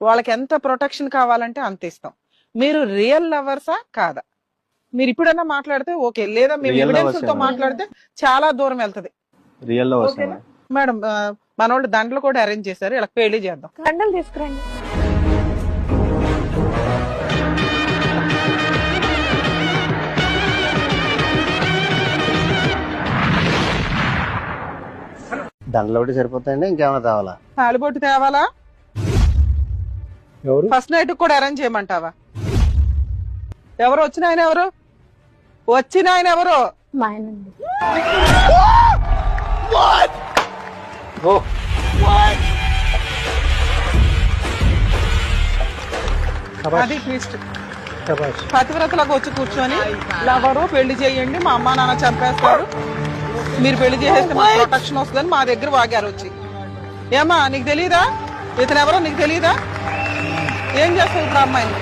వాళ్ళకి ఎంత ప్రొటెక్షన్ కావాలంటే అంత ఇస్తాం. మీరు రియల్ లవర్సా కాదా? మీరు ఇప్పుడన్నా మాట్లాడితే ఓకే, లేదా మేము Real lovers ఎవిడెన్స్ తో ఏనా? మాట్లాడితే చాలా దూరం వెళ్తది. రియల్ లవర్స్ ఓకేనా మేడం? మనోళ్ళు దండలు కూడా అరేంజ్ చేశారు, ఇలా పెళ్లి చేద్దాం. కండలు తీసుకురండి. దండలు ఒకటి సరిపోతాయండి, ఇంకేమైనా కావాలా? తాలిబొట్టు తేవాలా? ఎవరు? ఫస్ట్ నైట్ కూడా అరేంజ్ చేయమంటావా? ఎవరు వచ్చిన ఆయన? ఎవరు వచ్చిన ఆయన? ఎవరు? మా ఆయనండి. అది ట్విస్ట్. శభాష్. పతివ్రతలకు వచ్చి కూర్చొని లవరు పెళ్లి చేయండి, మా అమ్మా నాన్న చంపేస్తారు, మీరు పెళ్లి చేసేస్తే మా ప్రొటెక్షన్ వస్తుందని మా దగ్గర వాగారు వచ్చి. ఏమా నీకు తెలీదా ఇతను ఎవరో? నీకు తెలీదా? ఏం చేస్తావు ఇప్పుడు అమ్మాయిని?